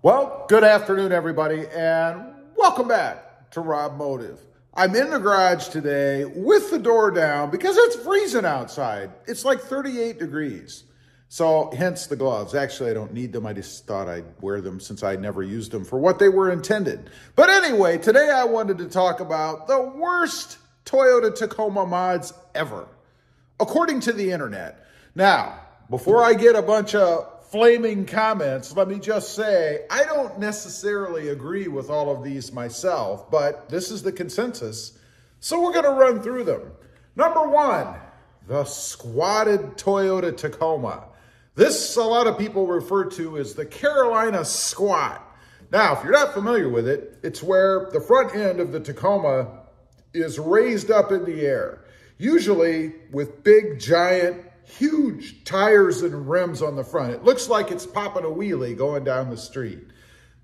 Well, good afternoon, everybody, and welcome back to RobMotive. I'm in the garage today with the door down because it's freezing outside. It's like 38 degrees. So hence the gloves. Actually, I don't need them. I just thought I'd wear them since I never used them for what they were intended. But anyway, today I wanted to talk about the worst Toyota Tacoma mods ever, according to the internet. Now, before I get a bunch of flaming comments, let me just say, I don't necessarily agree with all of these myself, but this is the consensus, so we're going to run through them. Number one, the squatted Toyota Tacoma. This, a lot of people refer to as the Carolina squat. Now, if you're not familiar with it, it's where the front end of the Tacoma is raised up in the air, usually with big, giant, huge tires and rims on the front. It looks like it's popping a wheelie going down the street.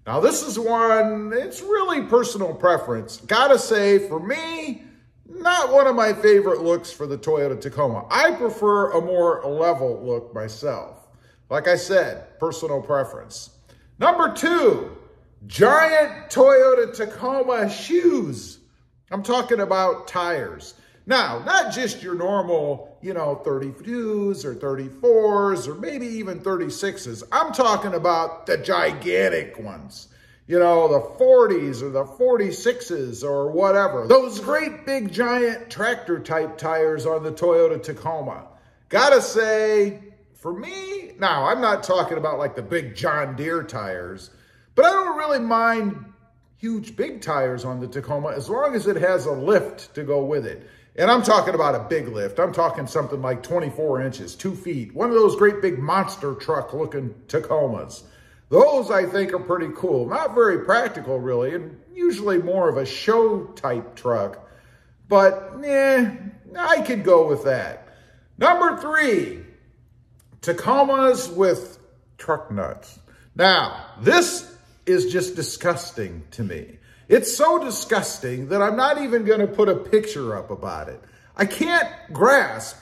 Now, this is one, it's really personal preference. Gotta say, for me, not one of my favorite looks for the Toyota Tacoma. I prefer a more level look myself. Like I said, personal preference. Number two, giant Toyota Tacoma shoes. I'm talking about tires. Now, not just your normal, 32s or 34s or maybe even 36s. I'm talking about the gigantic ones. The 40s or the 46s or whatever. Those great big giant tractor type tires on the Toyota Tacoma. Gotta say, for me, now I'm not talking about like the big John Deere tires, but I don't really mind huge big tires on the Tacoma as long as it has a lift to go with it. And I'm talking about a big lift. I'm talking something like 24 inches, 2 feet. One of those great big monster truck looking Tacomas. Those I think are pretty cool. Not very practical really, and usually more of a show type truck. But I could go with that. Number three, Tacomas with truck nuts. Now, this is just disgusting to me. It's so disgusting that I'm not even going to put a picture up about it. I can't grasp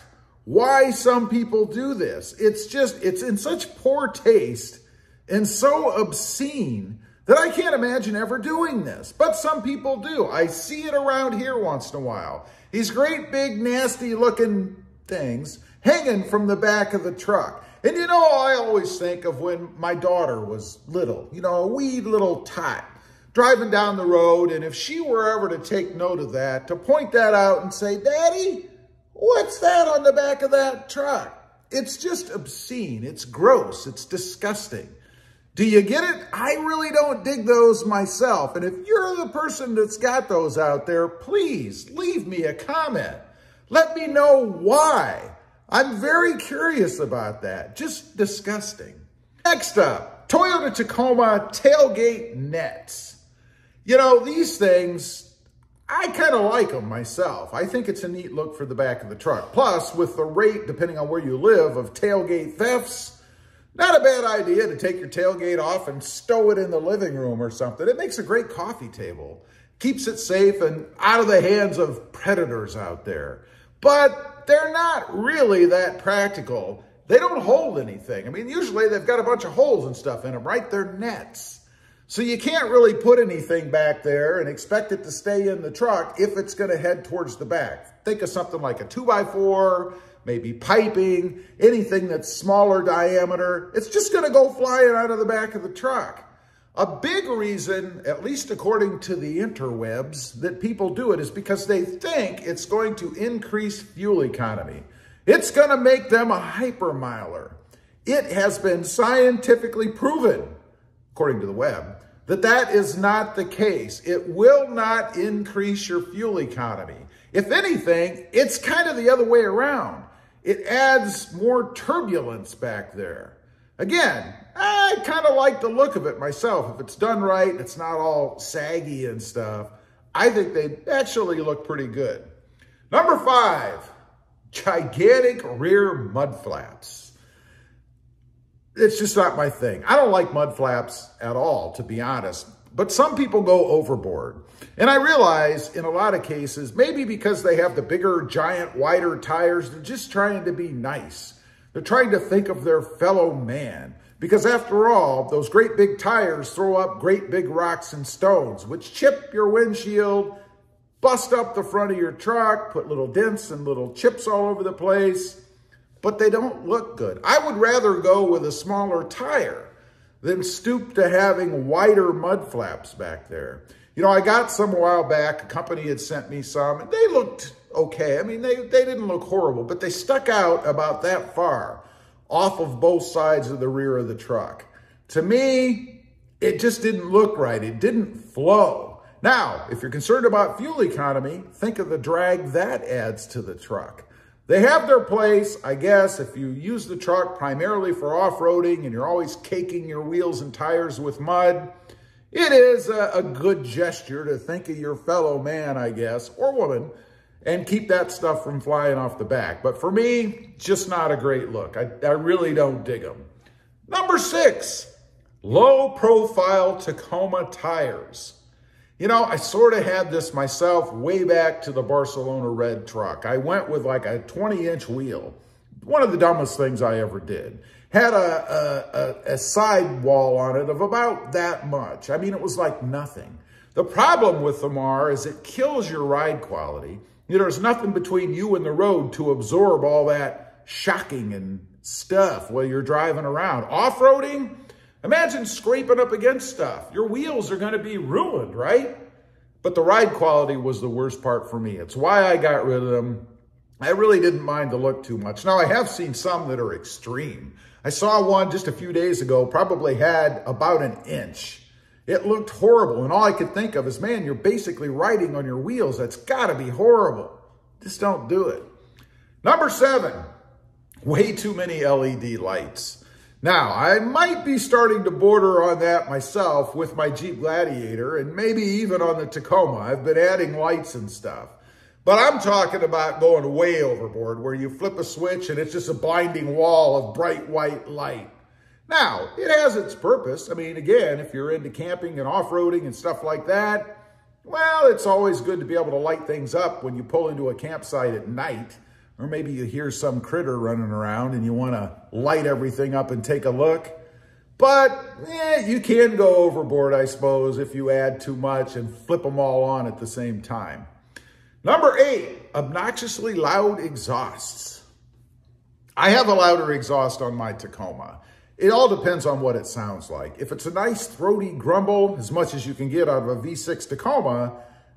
why some people do this. It's in such poor taste and so obscene that I can't imagine ever doing this. But some people do. I see it around here once in a while. These great big nasty looking things hanging from the back of the truck. And I always think of when my daughter was little, a wee little tot, driving down the road, and if she were ever to take note of that, to point that out and say, Daddy, what's that on the back of that truck? It's just obscene. It's gross. It's disgusting. Do you get it? I really don't dig those myself. And if you're the person that's got those out there, please leave me a comment. Let me know why. I'm very curious about that. Just disgusting. Next up, Toyota Tacoma tailgate nets. These things, I kind of like them myself. I think it's a neat look for the back of the truck. Plus, with the rate, depending on where you live, of tailgate thefts, not a bad idea to take your tailgate off and stow it in the living room or something. It makes a great coffee table. Keeps it safe and out of the hands of predators out there. But they're not really that practical. They don't hold anything. I mean, usually they've got a bunch of holes and stuff in them, right? They're nets. So you can't really put anything back there and expect it to stay in the truck if it's going to head towards the back. Think of something like a 2x4, maybe piping, anything that's smaller diameter. It's just going to go flying out of the back of the truck. A big reason, at least according to the interwebs, that people do it is because they think it's going to increase fuel economy. It's going to make them a hypermiler. It has been scientifically proven, according to the web, that is not the case. It will not increase your fuel economy. If anything, it's kind of the other way around. It adds more turbulence back there. Again, I kind of like the look of it myself. If it's done right, it's not all saggy and stuff, I think they actually look pretty good. Number five, gigantic rear mud flaps. It's just not my thing. I don't like mud flaps at all, to be honest. But some people go overboard. And I realize in a lot of cases, maybe because they have the bigger, giant, wider tires, they're just trying to be nice. They're trying to think of their fellow man. Because after all, those great big tires throw up great big rocks and stones, which chip your windshield, bust up the front of your truck, put little dents and little chips all over the place, but they don't look good. I would rather go with a smaller tire than stoop to having wider mud flaps back there. You know, I got some a while back, a company had sent me some, and they looked okay. I mean, they didn't look horrible, but they stuck out about that far off of both sides of the rear of the truck. To me, it just didn't look right. It didn't flow. Now, if you're concerned about fuel economy, think of the drag that adds to the truck. They have their place, I guess, if you use the truck primarily for off-roading and you're always caking your wheels and tires with mud. It is a good gesture to think of your fellow man, I guess, or woman, and keep that stuff from flying off the back. But for me, just not a great look. I really don't dig them. Number 6, low-profile Tacoma tires. You know, I sort of had this myself way back to the Barcelona red truck. I went with like a 20-inch wheel. One of the dumbest things I ever did. Had a side wall on it of about that much. I mean, it was like nothing. The problem with them is it kills your ride quality. You know, there's nothing between you and the road to absorb all that shocking and stuff while you're driving around. Off-roading, imagine scraping up against stuff. Your wheels are going to be ruined, right? But the ride quality was the worst part for me. It's why I got rid of them. I really didn't mind the look too much. Now, I have seen some that are extreme. I saw one just a few days ago, probably had about an inch. It looked horrible, and all I could think of is, man, you're basically riding on your wheels. That's got to be horrible. Just don't do it. Number 7, way too many LED lights. Now, I might be starting to border on that myself with my Jeep Gladiator and maybe even on the Tacoma. I've been adding lights and stuff. But I'm talking about going way overboard where you flip a switch and it's just a blinding wall of bright white light. Now, it has its purpose. I mean, again, if you're into camping and off-roading and stuff like that, well, it's always good to be able to light things up when you pull into a campsite at night. Or maybe you hear some critter running around and you want to light everything up and take a look. But you can go overboard, I suppose, if you add too much and flip them all on at the same time. Number 8, obnoxiously loud exhausts. I have a louder exhaust on my Tacoma. It all depends on what it sounds like. If it's a nice throaty grumble, as much as you can get out of a V6 Tacoma,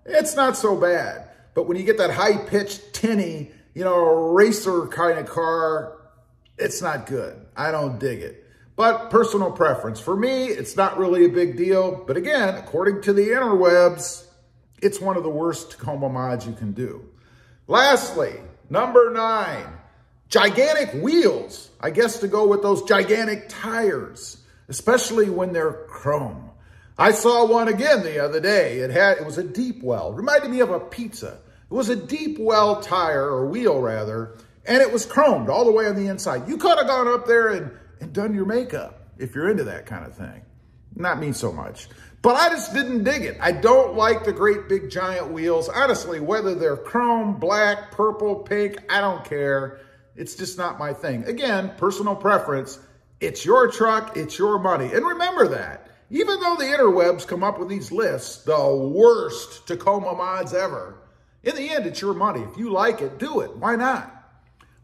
it's not so bad. But when you get that high-pitched, tinny, you know, racer kind of car, it's not good. I don't dig it. But personal preference. For me, it's not really a big deal. But again, according to the interwebs, it's one of the worst Tacoma mods you can do. Lastly, number 9, gigantic wheels. I guess to go with those gigantic tires, especially when they're chrome. I saw one again the other day. It was a deep well. Reminded me of a pizza. It was a deep well tire, or wheel rather, and it was chromed all the way on the inside. You could have gone up there and done your makeup if you're into that kind of thing. Not me so much. But I just didn't dig it. I don't like the great big giant wheels. Honestly, whether they're chrome, black, purple, pink, I don't care. It's just not my thing. Again, personal preference. It's your truck, it's your money. And remember that. Even though the interwebs come up with these lists, the worst Tacoma mods ever, in the end, it's your money. If you like it, do it. Why not?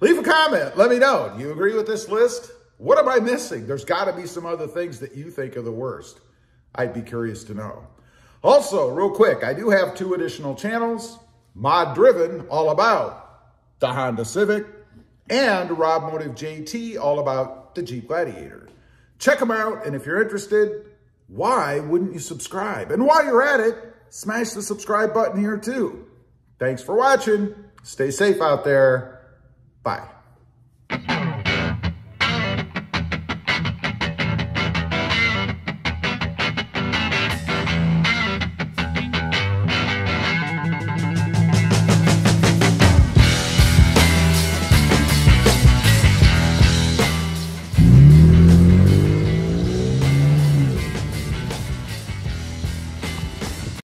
Leave a comment. Let me know. Do you agree with this list? What am I missing? There's got to be some other things that you think are the worst. I'd be curious to know. Also, real quick, I do have 2 additional channels. Mod Driven, all about the Honda Civic, and RobMotive JT, all about the Jeep Gladiator. Check them out, and if you're interested, why wouldn't you subscribe? And while you're at it, smash the subscribe button here too. Thanks for watching. Stay safe out there. Bye.